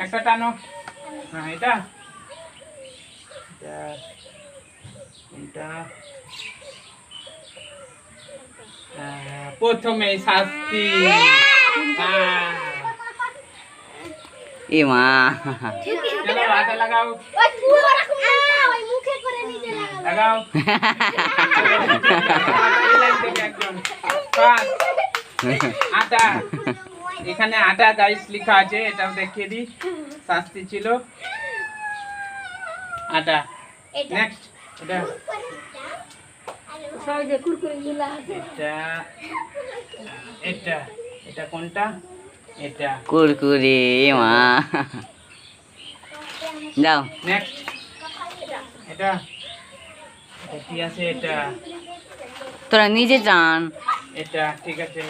একটা টানো। হ্যাঁ এটা কোনটা? প্রথমে শাস্তি। এ মা চলো হাতে লাগাও, লাগাও। এই লাইন থেকে একজন। পাঁচ। আটা, এখানে আটা গাইস লেখা আছে, এটাও দেখিয়ে দিই। শাস্তি ছিল আটা। নেক্সট এটা এটা এটা এটা কোনটা? এটা। কুরকুরে। এ মা যাও। নেক্সট এটা এটা কি আছে? এটা তোরা নিজে যান। এটা ঠিক আছে।